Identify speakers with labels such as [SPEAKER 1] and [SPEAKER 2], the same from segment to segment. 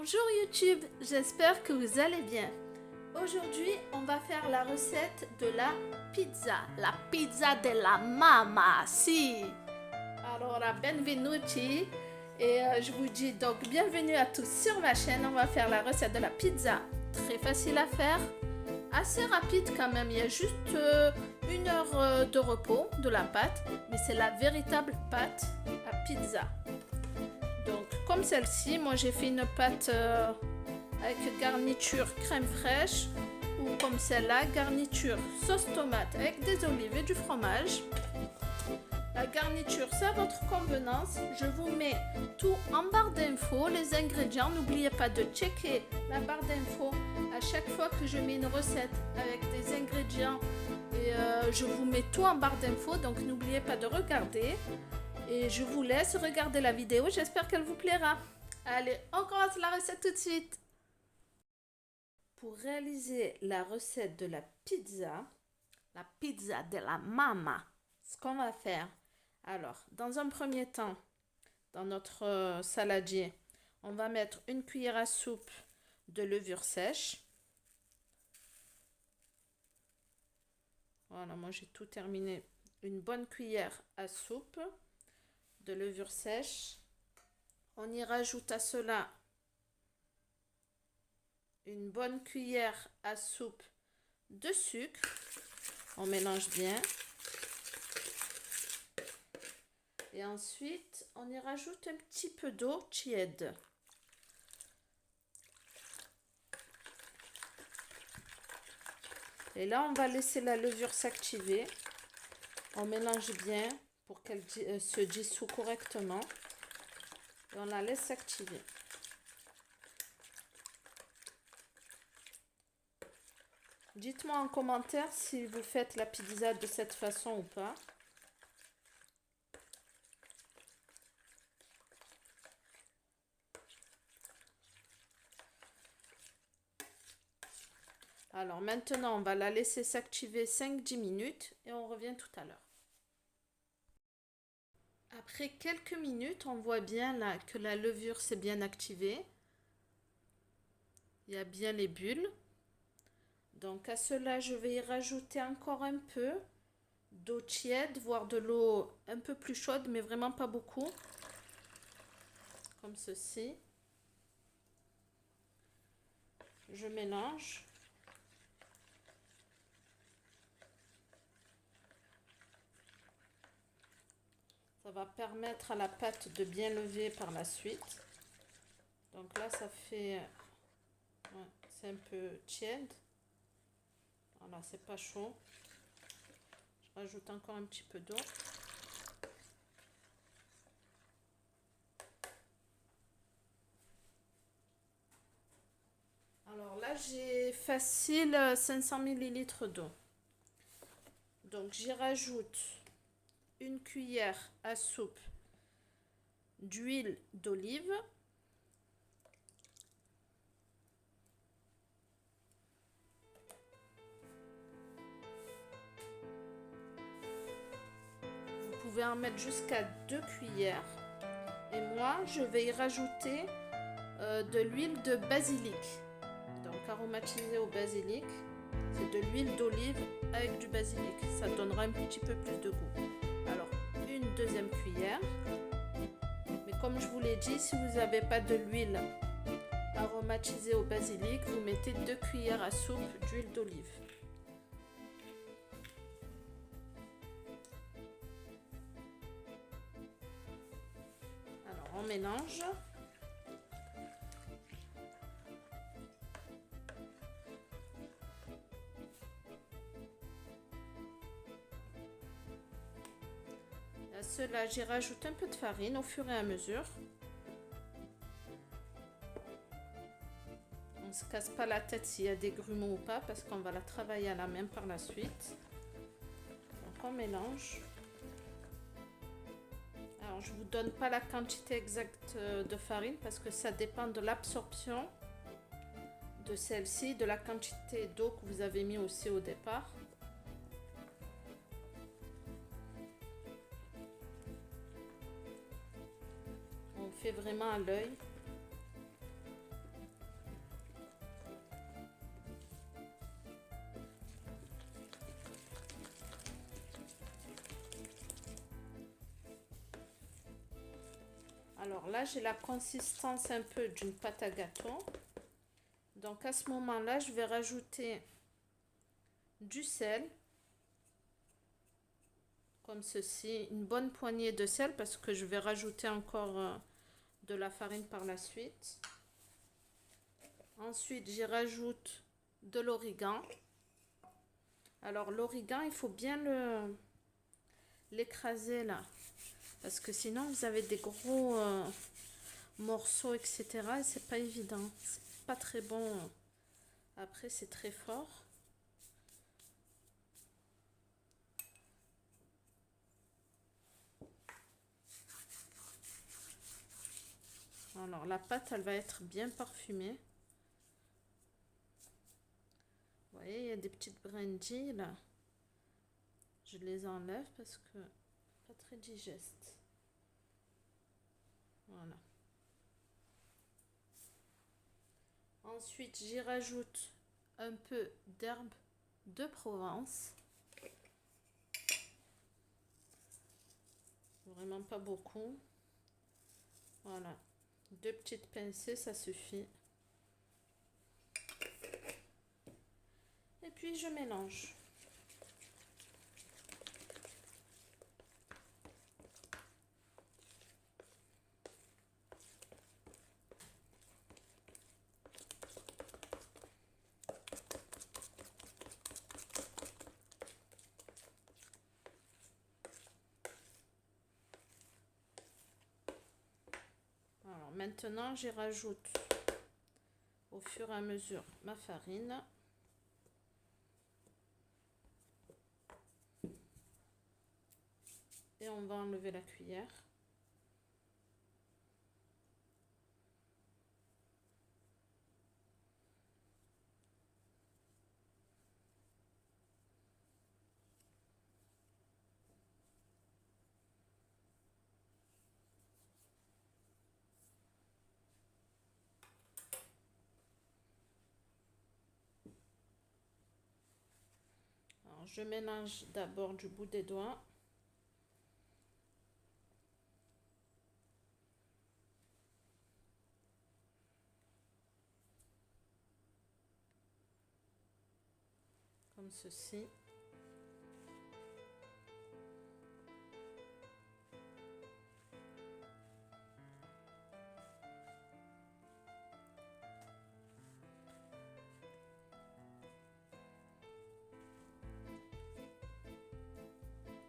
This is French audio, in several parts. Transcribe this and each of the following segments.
[SPEAKER 1] Bonjour YouTube, j'espère que vous allez bien. Aujourd'hui, on va faire la recette de la pizza della mamma, si. Allora, benvenuti et je vous dis donc bienvenue à tous sur ma chaîne. On va faire la recette de la pizza, très facile à faire, assez rapide quand même. Il y a juste 1 heure de repos de la pâte, mais c'est la véritable pâte à pizza. Donc comme celle-ci, moi j'ai fait une pâte avec garniture crème fraîche, ou comme celle-là, garniture sauce tomate avec des olives et du fromage. La garniture, c'est à votre convenance. Je vous mets tout en barre d'infos, les ingrédients. N'oubliez pas de checker la barre d'infos à chaque fois que je mets une recette avec des ingrédients. Et je vous mets tout en barre d'infos, donc n'oubliez pas de regarder. Et je vous laisse regarder la vidéo, j'espère qu'elle vous plaira. Allez, on commence la recette tout de suite. Pour réaliser la recette de la pizza de la mamma, ce qu'on va faire, alors, dans un premier temps, dans notre saladier, on va mettre 1 cuillère à soupe de levure sèche. Voilà, moi j'ai tout terminé. Une bonne cuillère à soupe de levure sèche. On y rajoute à cela une bonne cuillère à soupe de sucre. On mélange bien. Et ensuite, on y rajoute un petit peu d'eau tiède. Et là, on va laisser la levure s'activer. On mélange bien pour qu'elle se dissout correctement. Et on la laisse s'activer. Dites-moi en commentaire si vous faites la pizza de cette façon ou pas. Alors maintenant, on va la laisser s'activer 5-10 minutes et on revient tout à l'heure. Après quelques minutes, on voit bien là que la levure s'est bien activée. Il y a bien les bulles. Donc à cela, je vais y rajouter encore un peu d'eau tiède, voire de l'eau un peu plus chaude, mais vraiment pas beaucoup. Comme ceci. Je mélange. Ça va permettre à la pâte de bien lever par la suite. Donc là, ça fait... Ouais, c'est un peu tiède. Voilà, c'est pas chaud. Je rajoute encore un petit peu d'eau. Alors là, j'ai facile 500 ml d'eau. Donc j'y rajoute 1 cuillère à soupe d'huile d'olive. Vous pouvez en mettre jusqu'à 2 cuillères. Et moi, je vais y rajouter de l'huile de basilic. Donc aromatisée au basilic. C'est de l'huile d'olive avec du basilic. Ça donnera un petit peu plus de goût. Alors, une deuxième cuillère. Mais comme je vous l'ai dit, si vous n'avez pas de l'huile aromatisée au basilic, vous mettez 2 cuillères à soupe d'huile d'olive. Alors, on mélange. À cela, j'y rajoute un peu de farine au fur et à mesure. On ne se casse pas la tête s'il y a des grumeaux ou pas, parce qu'on va la travailler à la main par la suite. Donc on mélange. Alors je ne vous donne pas la quantité exacte de farine parce que ça dépend de l'absorption de celle-ci, de la quantité d'eau que vous avez mis aussi au départ. On fait vraiment à l'œil. Alors là, j'ai la consistance un peu d'une pâte à gâteau. Donc à ce moment-là, je vais rajouter du sel, comme ceci, une bonne poignée de sel parce que je vais rajouter encore de la farine par la suite. Ensuite, j'y rajoute de l'origan. Alors l'origan, il faut bien l'écraser là, parce que sinon vous avez des gros morceaux, etc. Et c'est pas évident, c'est pas très bon. Après, c'est très fort. Alors la pâte, elle va être bien parfumée. Vous voyez, il y a des petites brindilles là. Je les enlève parce que pas très digeste. Voilà. Ensuite, j'y rajoute un peu d'herbe de Provence. Vraiment pas beaucoup. Voilà. 2 petites pincées, ça suffit. Et puis je mélange. Alors maintenant, j'y rajoute au fur et à mesure ma farine. Et on va enlever la cuillère. Alors, je mélange d'abord du bout des doigts. Comme ceci.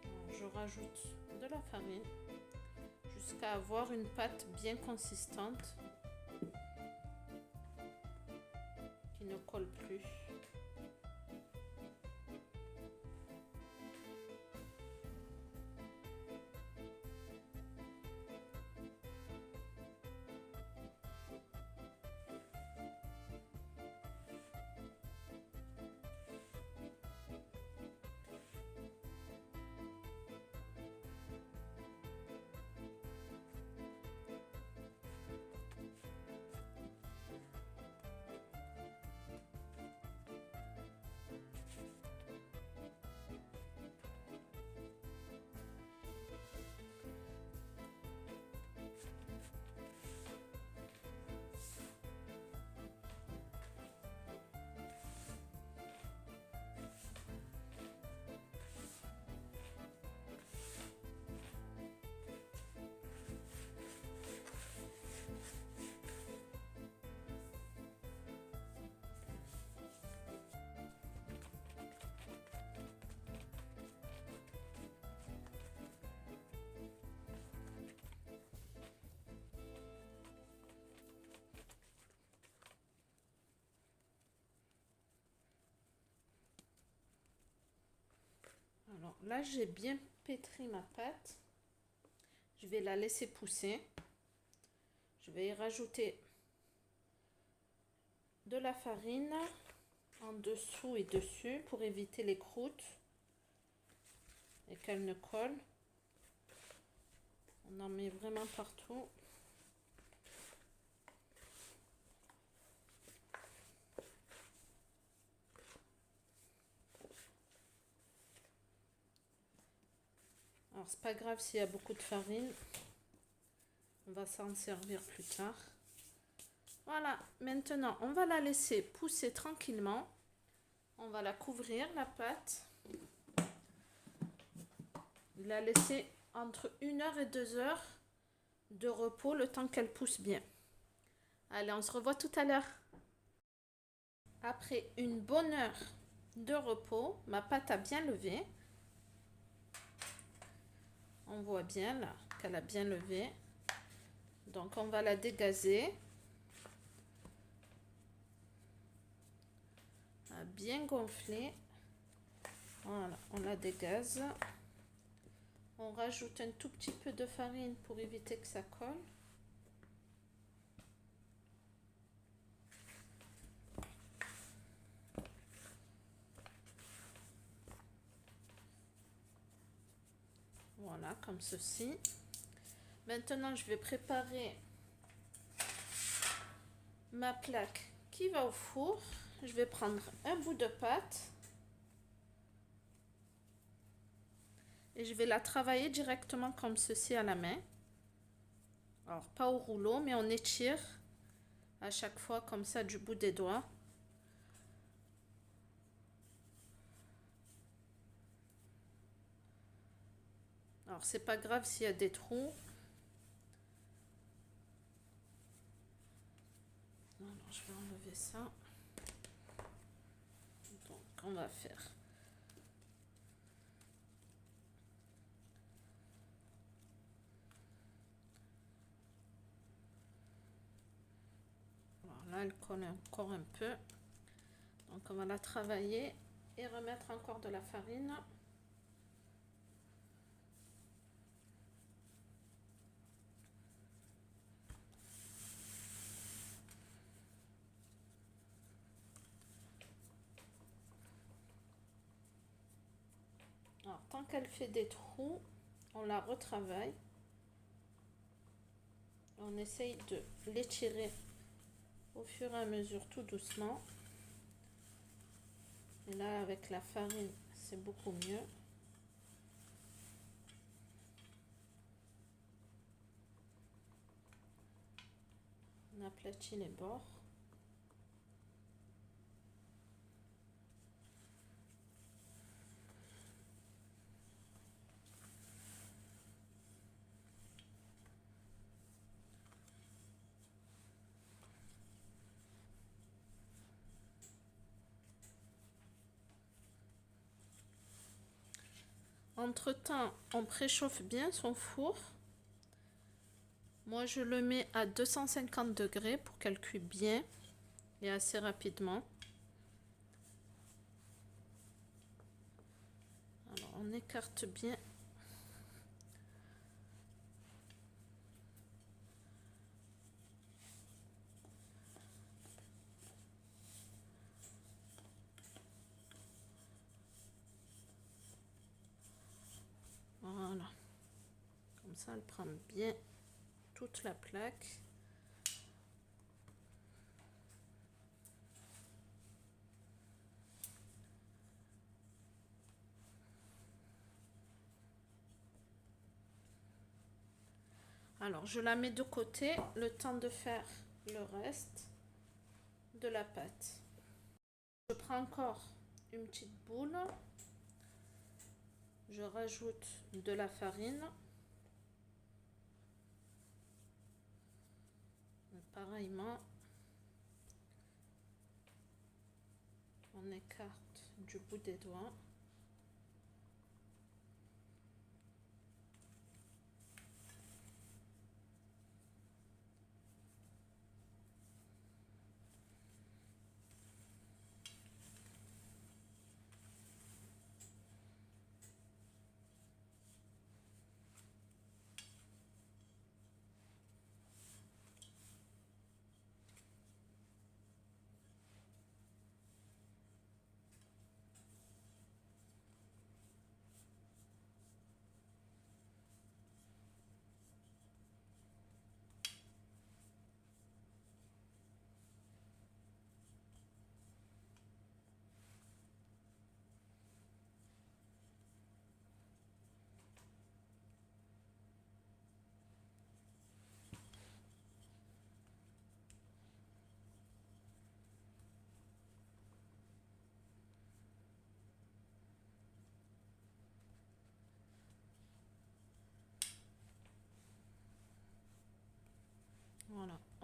[SPEAKER 1] Alors, je rajoute de la farine jusqu'à avoir une pâte bien consistante qui ne colle plus. Alors là, j'ai bien pétri ma pâte. Je vais la laisser pousser. Je vais y rajouter de la farine en dessous et dessus pour éviter les croûtes et qu'elles ne collent. On en met vraiment partout. Alors c'est pas grave s'il y a beaucoup de farine. On va s'en servir plus tard. Voilà, maintenant on va la laisser pousser tranquillement. On va la couvrir, la pâte. La laisser entre 1 heure et 2 heures de repos, le temps qu'elle pousse bien. Allez, on se revoit tout à l'heure. Après une bonne heure de repos, ma pâte a bien levé. On voit bien là qu'elle a bien levé. Donc on va la dégazer. Elle a bien gonflé. Voilà, on la dégaze. On rajoute un tout petit peu de farine pour éviter que ça colle. Voilà, comme ceci. Maintenant, je vais préparer ma plaque qui va au four. Je vais prendre un bout de pâte et je vais la travailler directement comme ceci à la main. Alors, pas au rouleau, mais on étire à chaque fois comme ça du bout des doigts. Alors, c'est pas grave s'il y a des trous. Alors, je vais enlever ça. Donc, on va faire. Alors là, elle colle encore un peu. Donc, on va la travailler et remettre encore de la farine. Alors, tant qu'elle fait des trous, on la retravaille. On essaye de l'étirer au fur et à mesure, tout doucement. Et là, avec la farine, c'est beaucoup mieux. On aplatit les bords. Entre-temps, on préchauffe bien son four. Moi, je le mets à 250 degrés pour qu'elle cuise bien et assez rapidement. Alors, on écarte bien. Voilà. Comme ça, elle prend bien toute la plaque. Alors, je la mets de côté, le temps de faire le reste de la pâte. Je prends encore une petite boule. Je rajoute de la farine. Pareillement, on écarte du bout des doigts.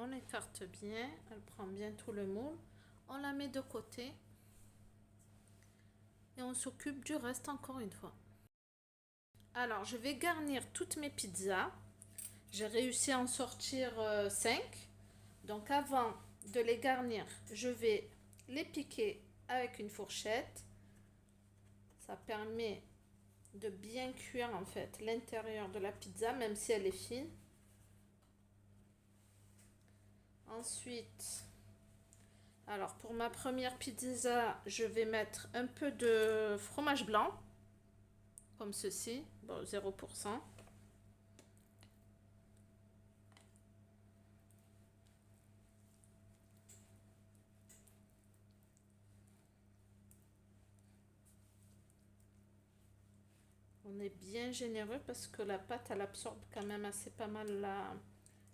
[SPEAKER 1] on écarte bien, elle prend bien tout le moule. On la met de côté et on s'occupe du reste encore une fois. Alors, je vais garnir toutes mes pizzas. J'ai réussi à en sortir 5. Donc, avant de les garnir, je vais les piquer avec une fourchette. Ça permet de bien cuire en fait l'intérieur de la pizza, même si elle est fine. Ensuite, alors pour ma première pizza, je vais mettre un peu de fromage blanc, comme ceci, bon 0%. On est bien généreux parce que la pâte, elle absorbe quand même assez pas mal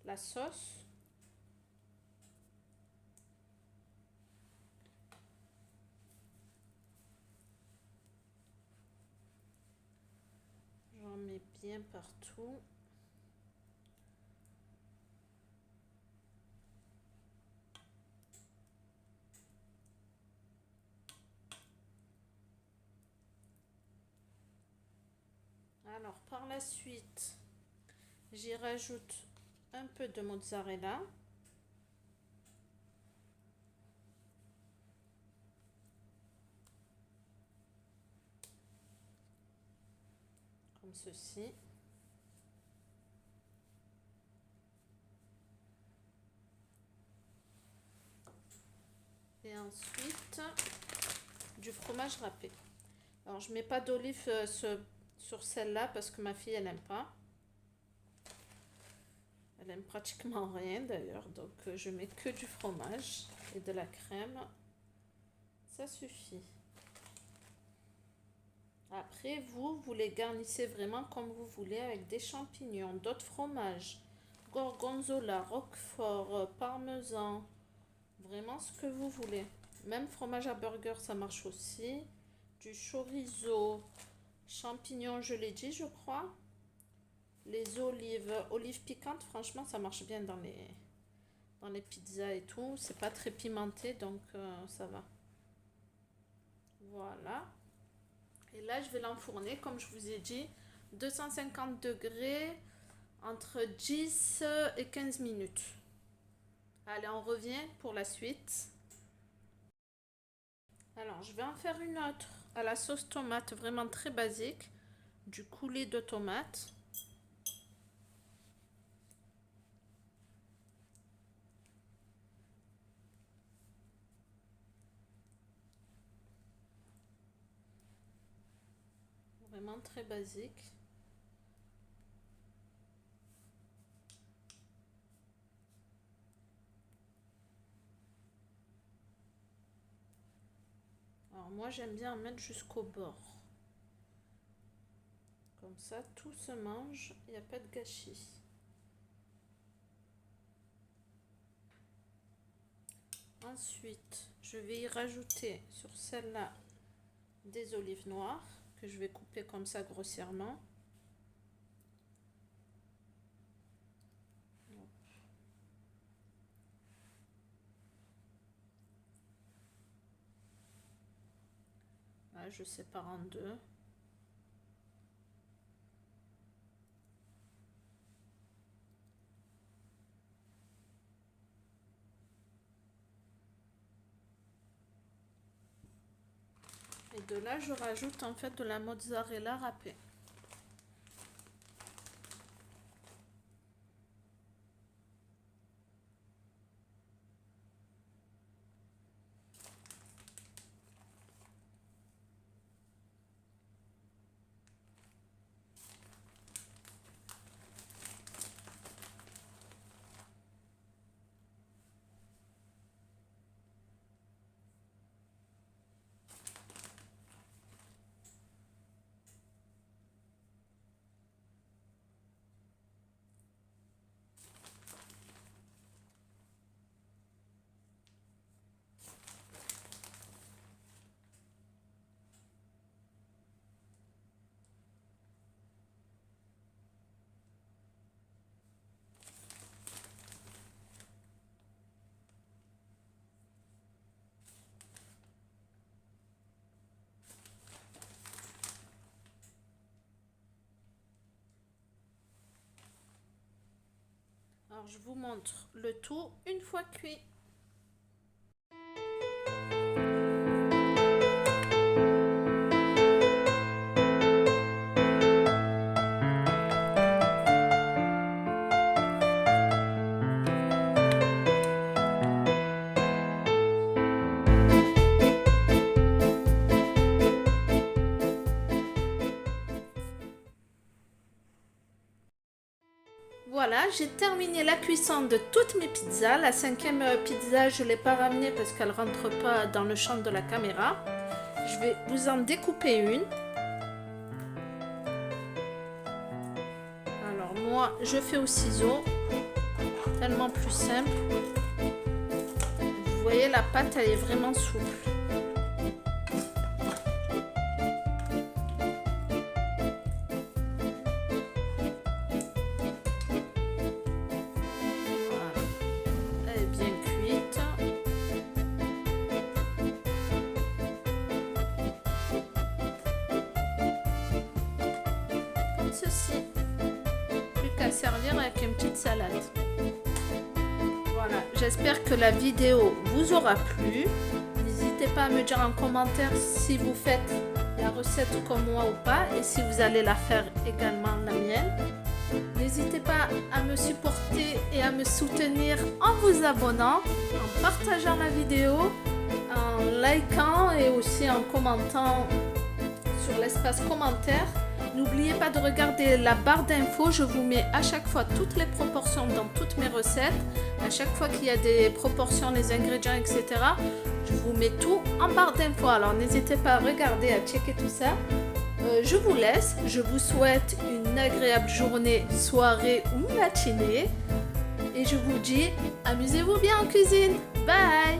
[SPEAKER 1] la sauce. J'en mets bien partout. Alors par la suite, j'y rajoute un peu de mozzarella. Comme ceci. Et ensuite, du fromage râpé. Alors, je mets pas d'olive sur celle-là parce que ma fille, elle n'aime pas. Elle aime pratiquement rien d'ailleurs. Donc, je mets que du fromage et de la crème. Ça suffit. Après, vous les garnissez vraiment comme vous voulez avec des champignons, d'autres fromages, gorgonzola, roquefort, parmesan. Vraiment ce que vous voulez. Même fromage à burger, ça marche aussi. Du chorizo, champignons, je l'ai dit, je crois. Les olives piquantes, franchement, ça marche bien dans les pizzas et tout. C'est pas très pimenté, donc ça va. Voilà. Et là, je vais l'enfourner, comme je vous ai dit, 250 degrés, entre 10 et 15 minutes. Allez, on revient pour la suite. Alors, je vais en faire une autre à la sauce tomate, vraiment très basique. Du coulis de tomate. Vraiment très basique. Alors moi j'aime bien en mettre jusqu'au bord. Comme ça tout se mange, il n'y a pas de gâchis. Ensuite, je vais y rajouter sur celle-là des olives noires que je vais couper comme ça grossièrement. Là, je sépare en deux. Et de là, je rajoute en fait de la mozzarella râpée. Alors, je vous montre le tout une fois cuit. Voilà, j'ai terminé la cuisson de toutes mes pizzas. La 5e pizza, je ne l'ai pas ramenée parce qu'elle ne rentre pas dans le champ de la caméra. Je vais vous en découper une. Alors moi, je fais au ciseau. Tellement plus simple. Vous voyez, la pâte, elle est vraiment souple. Ceci, plus qu'à servir avec une petite salade. Voilà, j'espère que la vidéo vous aura plu. N'hésitez pas à me dire en commentaire si vous faites la recette comme moi ou pas, et si vous allez la faire également la mienne. N'hésitez pas à me supporter et à me soutenir en vous abonnant, en partageant la vidéo, en likant et aussi en commentant sur l'espace commentaire. N'oubliez pas de regarder la barre d'infos, je vous mets à chaque fois toutes les proportions dans toutes mes recettes. À chaque fois qu'il y a des proportions, les ingrédients, etc. Je vous mets tout en barre d'infos. Alors n'hésitez pas à regarder, à checker tout ça. Je vous laisse, je vous souhaite une agréable journée, soirée ou matinée. Et je vous dis, amusez-vous bien en cuisine. Bye!